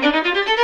Thank you.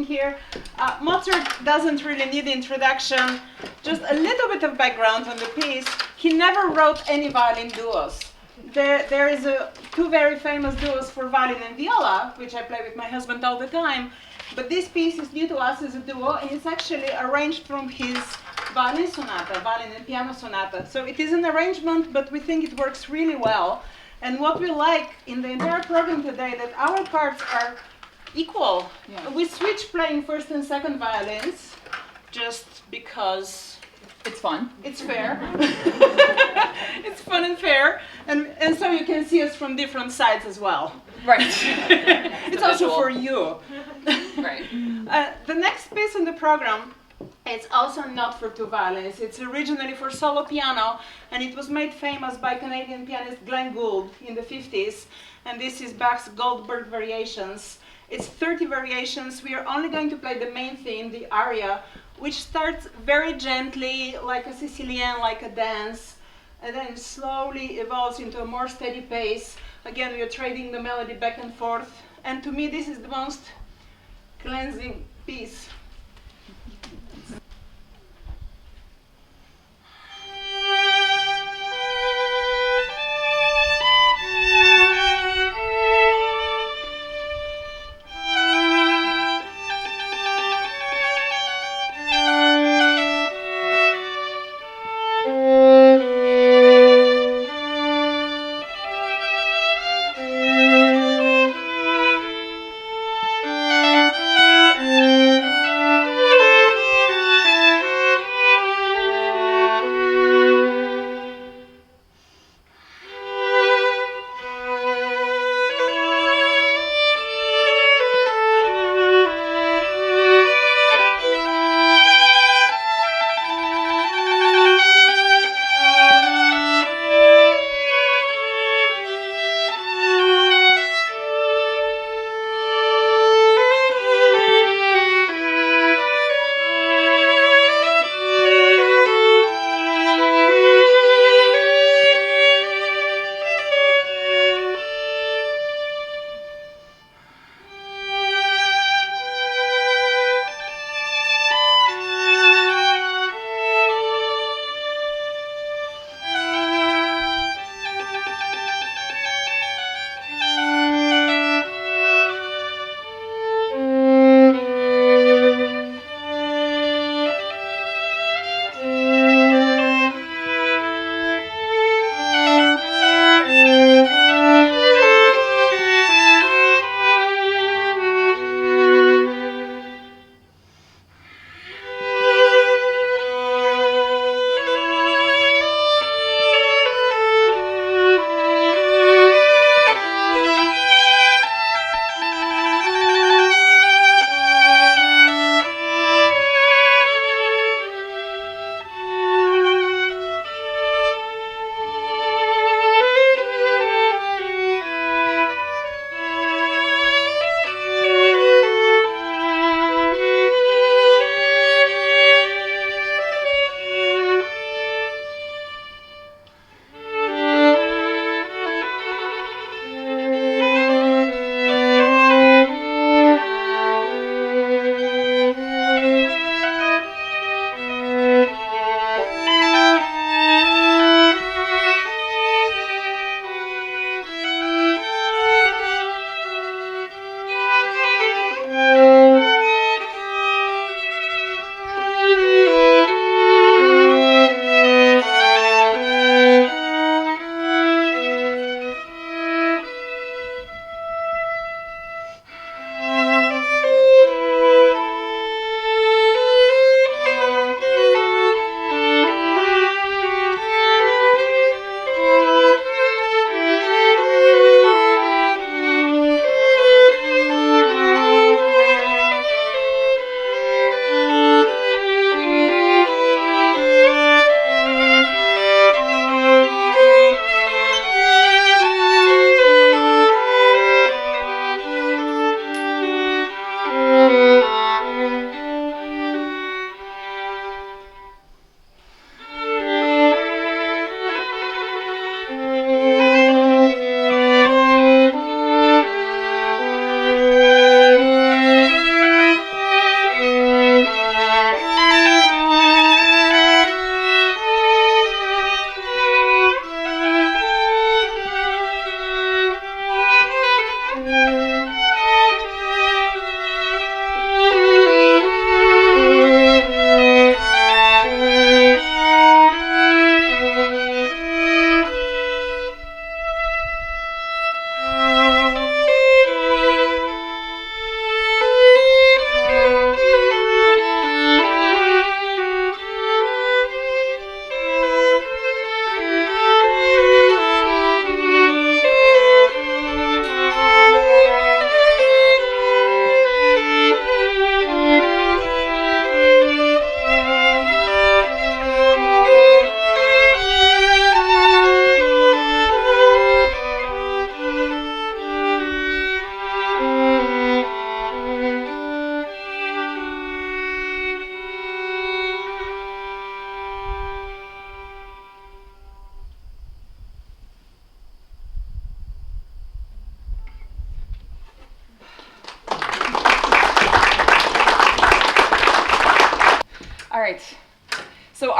sitting here. Mozart doesn't really need introduction. Just a little bit of background on the piece. He never wrote any violin duos. There is two very famous duos for violin and viola, which I play with my husband all the time. But this piece is new to us as a duo, and it's actually arranged from his violin sonata, violin and piano sonata. So it is an arrangement, but we think it works really well. And what we like in the entire program today, that our parts are equal. Yeah. We switch playing first and second violins, just because it's fun. It's fair. It's fun and fair. And so you can see us from different sides as well. Right. It's also for you. Right. The next piece in the program, it's also not for two violins. It's originally for solo piano, and it was made famous by Canadian pianist Glenn Gould in the 50s. And this is Bach's Goldberg Variations. It's 30 variations. We are only going to play the main theme, the aria, which starts very gently, like a Sicilian, like a dance, and then slowly evolves into a more steady pace. Again, we are trading the melody back and forth. And to me, this is the most cleansing piece.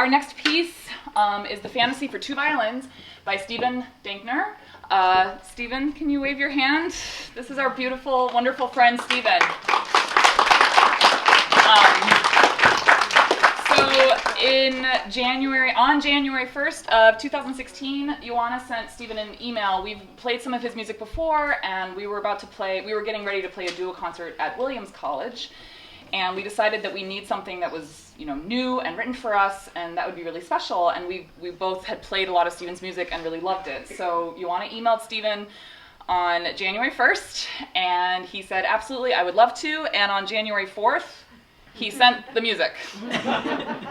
our next piece is The Fantasy for Two Violins by Stephen Dankner. Stephen, can you wave your hand? This is our beautiful, wonderful friend, Stephen. So on January 1st of 2016, Joana sent Stephen an email. We've played some of his music before, and we were getting ready to play a duo concert at Williams College. And we decided that we need something that was, new and written for us, and that would be really special. And we both had played a lot of Stephen's music and really loved it. So Joana emailed Stephen on January 1st, and he said, absolutely, I would love to. And on January 4th, he sent the music.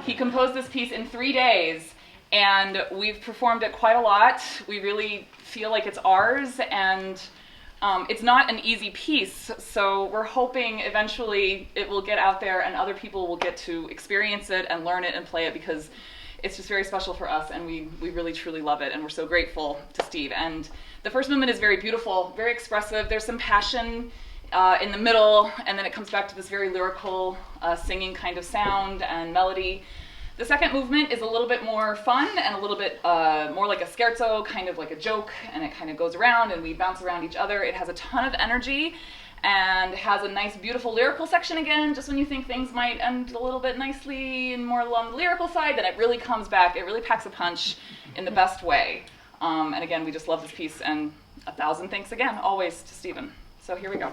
He composed this piece in 3 days, and we've performed it quite a lot. We really feel like it's ours, and it's not an easy piece, so we're hoping eventually it will get out there and other people will get to experience it and learn it and play it, because it's just very special for us, and we really truly love it, and we're so grateful to Steve. And the first movement is very beautiful, very expressive. There's some passion in the middle, and then it comes back to this very lyrical singing kind of sound and melody. The second movement is a little bit more fun and a little bit more like a scherzo, kind of like a joke, and it kind of goes around and we bounce around each other. It has a ton of energy and has a nice, beautiful lyrical section again. Just when you think things might end a little bit nicely and more along the lyrical side, then it really comes back. It really packs a punch in the best way. And again, we just love this piece, and 1,000 thanks again, always, to Stephen. So here we go.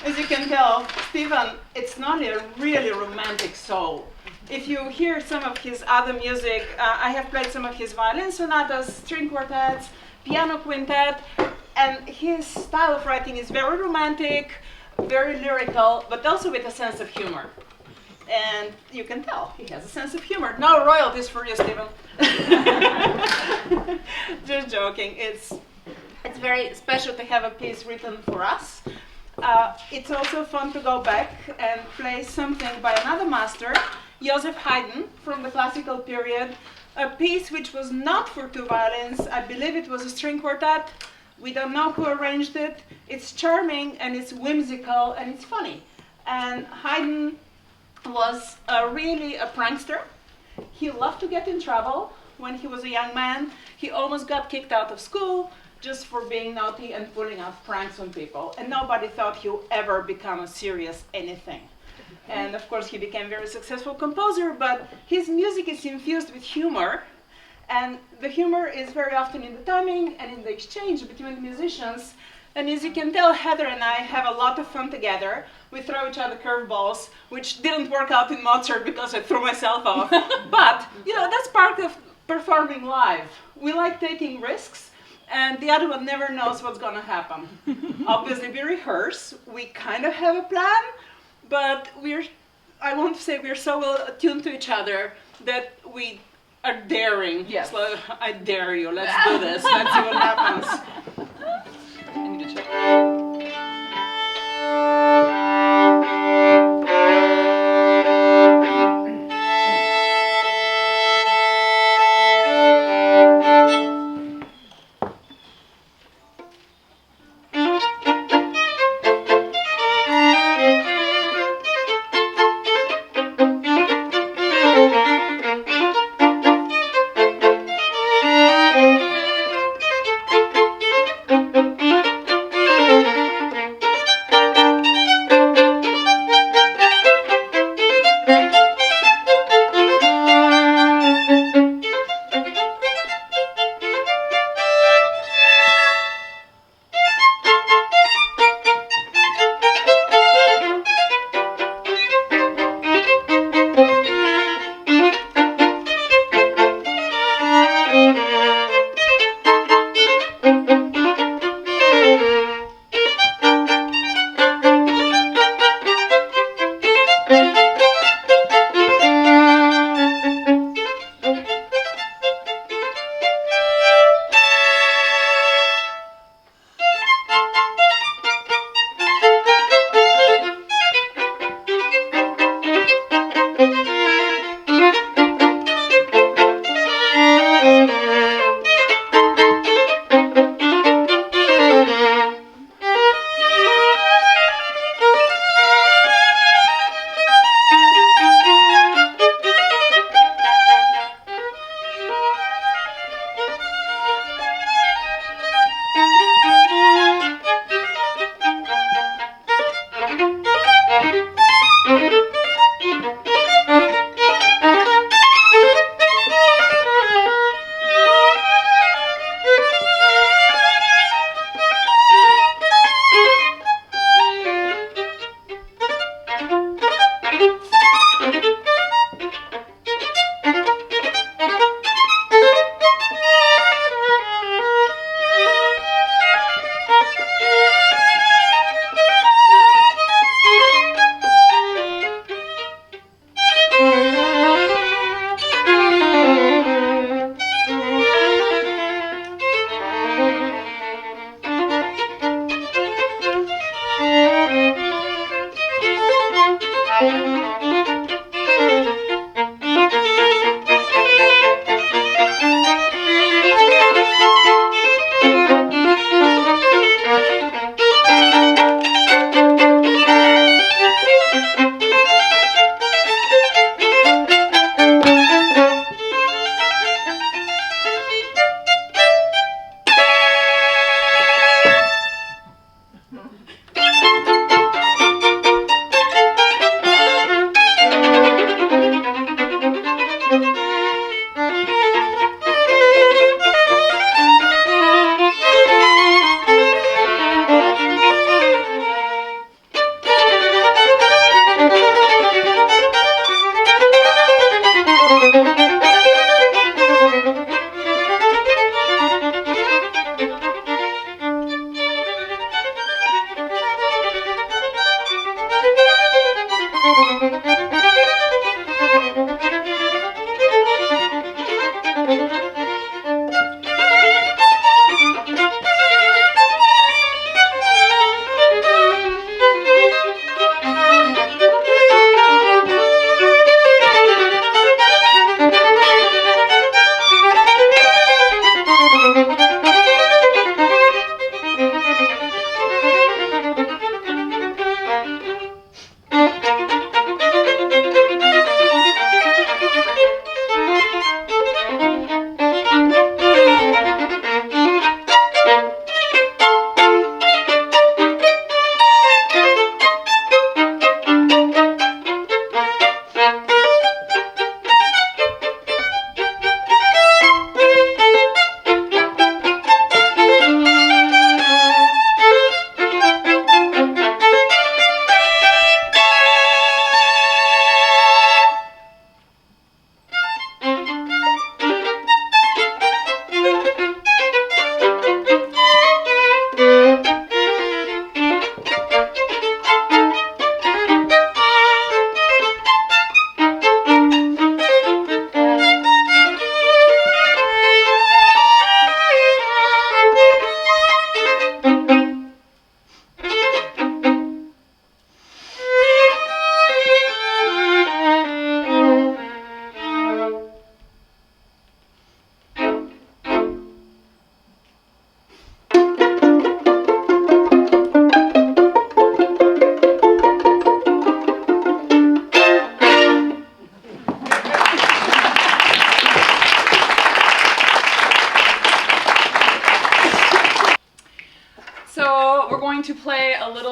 As you can tell, Stephen, it's not a really romantic soul. If you hear some of his other music, I have played some of his violin sonatas, string quartets, piano quintet, and his style of writing is very romantic, very lyrical, but also with a sense of humor. And you can tell he has a sense of humor. No royalties for you, Stephen. Just joking. It's very special to have a piece written for us. It's also fun to go back and play something by another master, Joseph Haydn, from the classical period, a piece which was not for two violins. I believe it was a string quartet. We don't know who arranged it. It's charming and it's whimsical and it's funny. And Haydn was really a prankster. He loved to get in trouble. When he was a young man, he almost got kicked out of school just for being naughty and pulling off pranks on people. And nobody thought he would ever become a serious anything. And of course, he became a very successful composer, but his music is infused with humor. And the humor is very often in the timing and in the exchange between the musicians. And as you can tell, Heather and I have a lot of fun together. We throw each other curveballs, which didn't work out in Mozart because I threw myself off. But, that's part of performing live. We like taking risks, and the other one never knows what's going to happen. Obviously, we rehearse. We kind of have a plan, but I want to say we're so well attuned to each other that we are daring. Yes. So, I dare you. Let's do this. Let's see what happens. I need to check.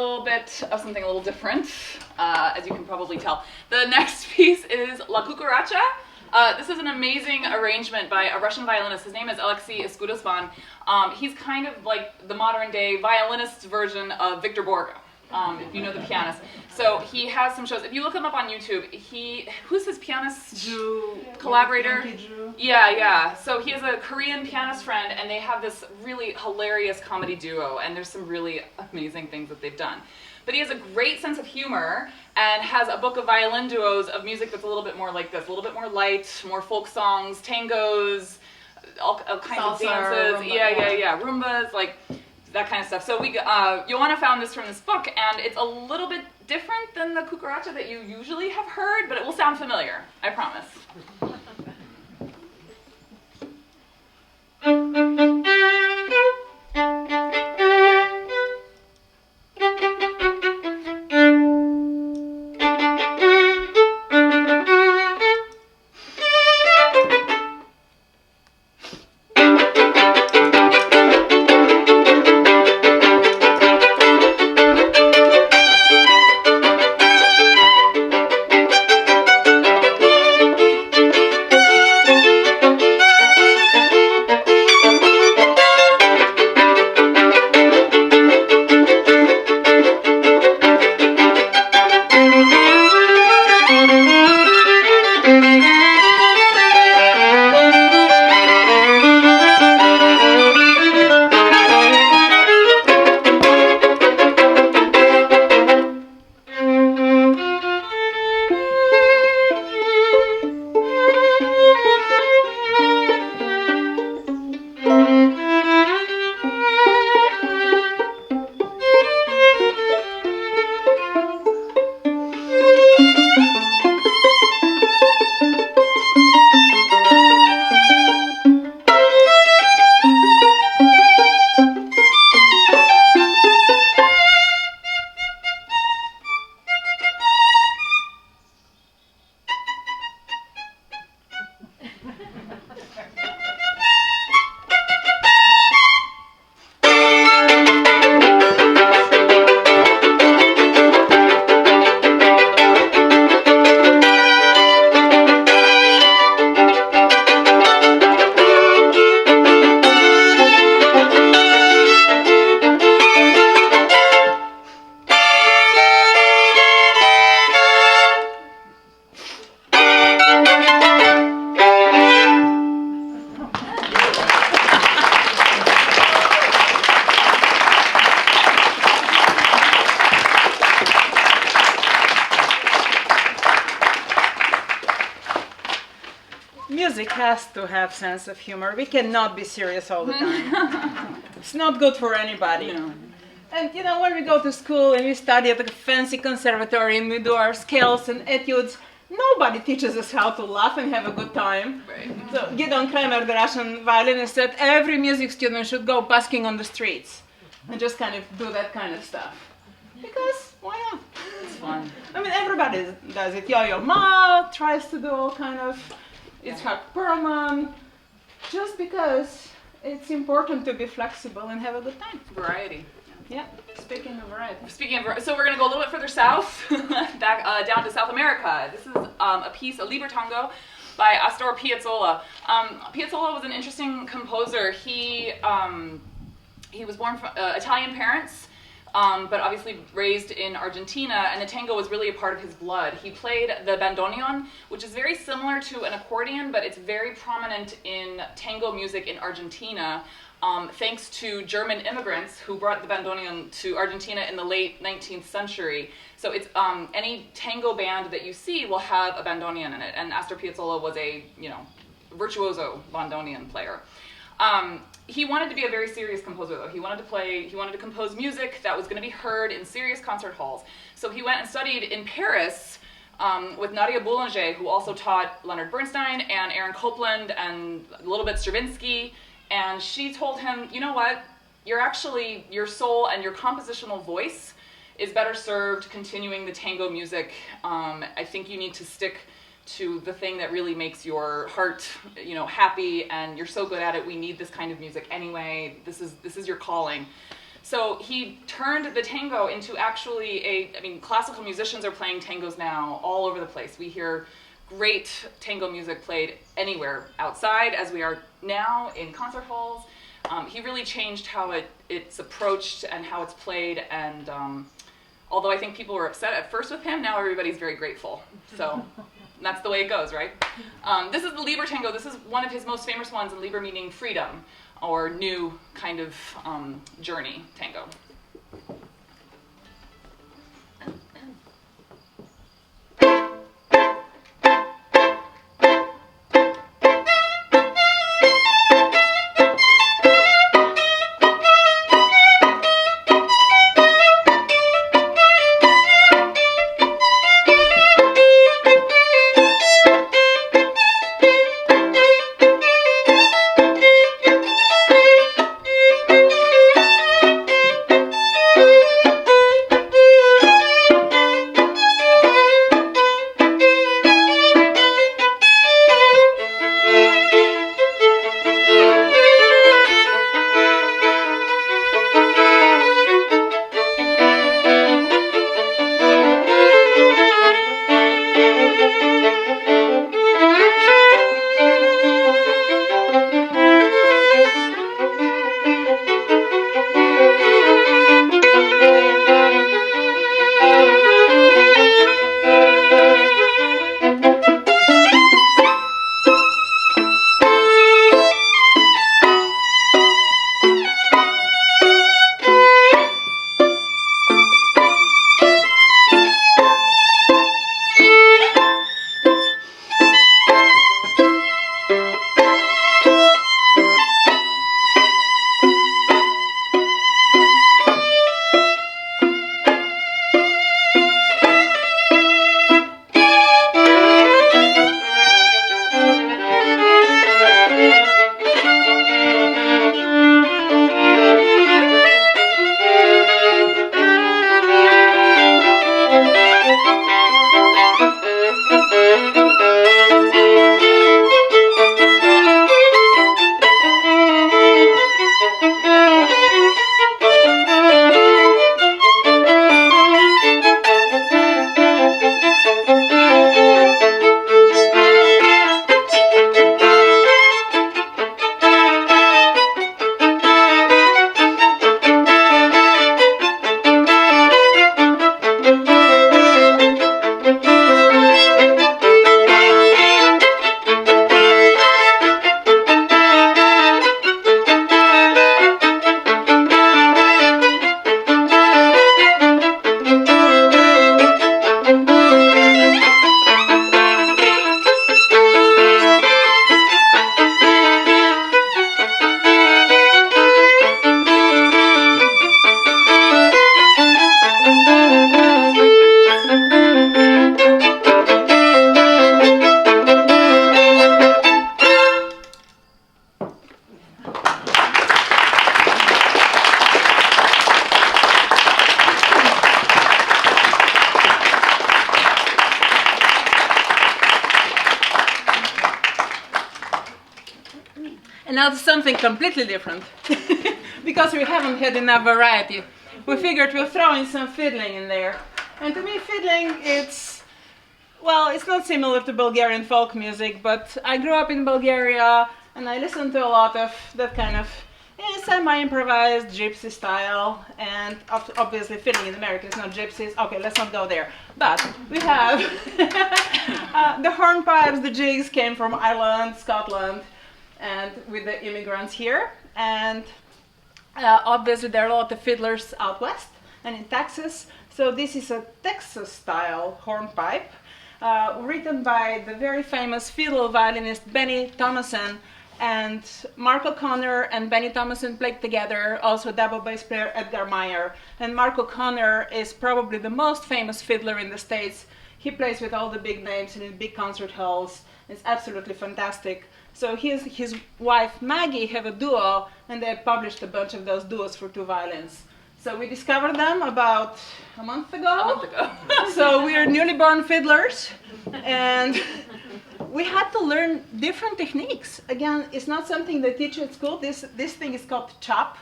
little bit of something a little different, as you can probably tell. The next piece is La Cucaracha. This is an amazing arrangement by a Russian violinist. His name is Alexei Iskudasvan. He's kind of like the modern day violinist version of Victor Borge, if you know the pianist. So he has some shows. If you look him up on YouTube, who's his pianist collaborator? Yeah. So he has a Korean pianist friend, and they have this really hilarious comedy duo, and there's some really amazing things that they've done. But he has a great sense of humor and has a book of violin duos of music that's a little bit more like this, a little bit more light, more folk songs, tangos, all kinds of dances. Rumba, yeah. Rumbas, like that kind of stuff. So Joana found this from this book, and it's a little bit different than the cucaracha that you usually have heard, but it will sound familiar, I promise. Music has to have sense of humor. We cannot be serious all the time. It's not good for anybody. No. And when we go to school and we study at a fancy conservatory and we do our scales and etudes, nobody teaches us how to laugh and have a good time. Right. So Gideon Kramer, the Russian violinist, said every music student should go busking on the streets and just kind of do that kind of stuff. Because why not? It's fun. I mean, everybody does it. Yo-Yo Ma tries to do all kind of. It's Perlman. Just because it's important to be flexible and have a good time. Variety. Yeah. Speaking of variety. So we're going to go a little bit further south, back down to South America. This is a libertango by Astor Piazzolla. Piazzolla was an interesting composer. He was born from Italian parents, but obviously raised in Argentina, and the tango was really a part of his blood. He played the bandoneon, which is very similar to an accordion, but it's very prominent in tango music in Argentina, thanks to German immigrants who brought the bandoneon to Argentina in the late 19th century. So it's any tango band that you see will have a bandoneon in it, and Astor Piazzolla was a virtuoso bandoneon player. He wanted to be a very serious composer, though. He wanted to compose music that was going to be heard in serious concert halls. So he went and studied in Paris with Nadia Boulanger, who also taught Leonard Bernstein and Aaron Copland and a little bit Stravinsky. And she told him, you know what? Your soul and your compositional voice is better served continuing the tango music. I think you need to stick to the thing that really makes your heart, happy, and you're so good at it. We need this kind of music anyway. This is your calling. So he turned the tango into actually classical musicians are playing tangos now all over the place. We hear great tango music played anywhere outside as we are now in concert halls. He really changed how it's approached and how it's played, and although I think people were upset at first with him, now everybody's very grateful. So that's the way it goes, right? This is the Liber tango. This is one of his most famous ones, and Liber meaning freedom, or new kind of journey tango. And now to something completely different. Because we haven't had enough variety. We figured we'll throw in some fiddling in there. And to me, fiddling, it's not similar to Bulgarian folk music, but I grew up in Bulgaria and I listened to a lot of that kind of semi-improvised gypsy style, and obviously fiddling in America is not gypsies. Okay, let's not go there. But we have the hornpipes, the jigs came from Ireland, Scotland, and with the immigrants here. And obviously there are a lot of fiddlers out west and in Texas. So this is a Texas-style hornpipe written by the very famous fiddle violinist Benny Thomason. And Mark O'Connor and Benny Thomason played together, also double bass player Edgar Meyer. And Mark O'Connor is probably the most famous fiddler in the States. He plays with all the big names and in big concert halls. It's absolutely fantastic. So his wife Maggie have a duo, and they published a bunch of those duos for two violins. So we discovered them about a month ago. So we are newly born fiddlers, and we had to learn different techniques. Again, it's not something they teach at school. This thing is called chop.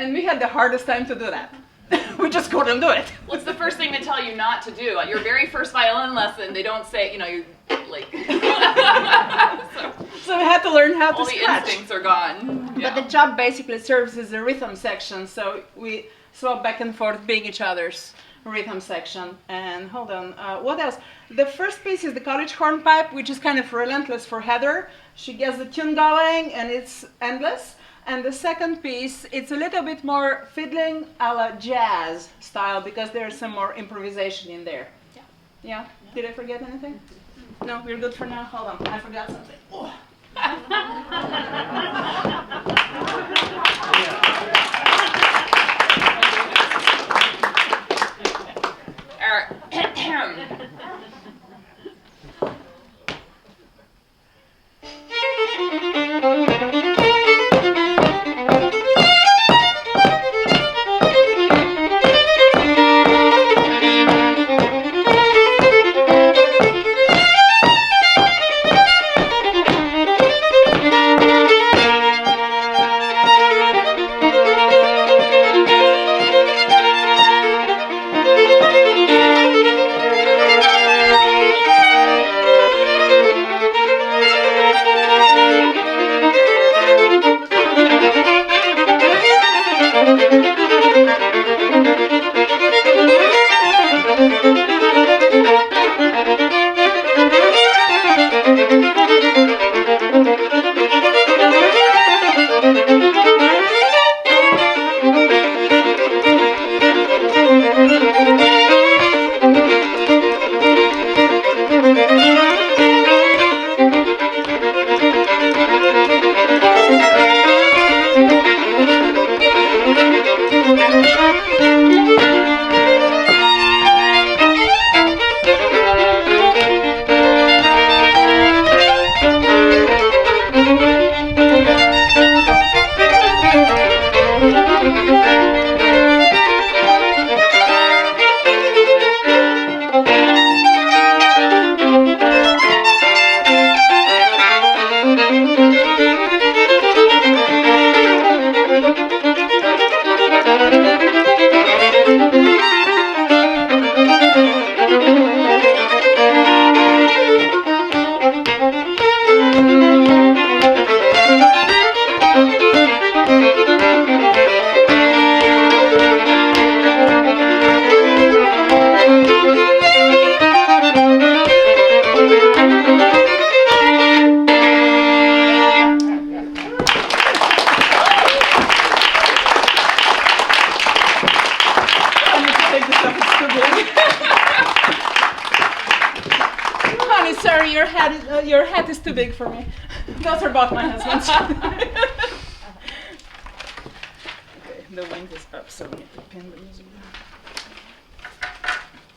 And we had the hardest time to do that. We just couldn't do it. What's the first thing they tell you not to do? At your very first violin lesson, they don't say, you know, you like. So we had to learn how to all the scratch. instincts are gone. But the job basically serves as a rhythm section, so we swap back and forth being each other's rhythm section. And hold on, what else? The first piece is the college hornpipe, which is kind of relentless for Heather. She gets the tune going and it's endless. And the second piece, it's a little bit more fiddling a la jazz style because there's some more improvisation in there. Yeah. Yeah? Did I forget anything? No, we're good for now? Hold on, I forgot something. Oh. Sorry, your hat is too big for me. Those are both my husband's. Okay, the wind is up, so we need to pin the music down.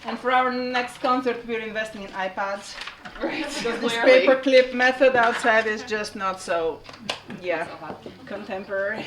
And for our next concert, we're investing in iPads. Right. Because this paperclip method outside is just not so, yeah, contemporary.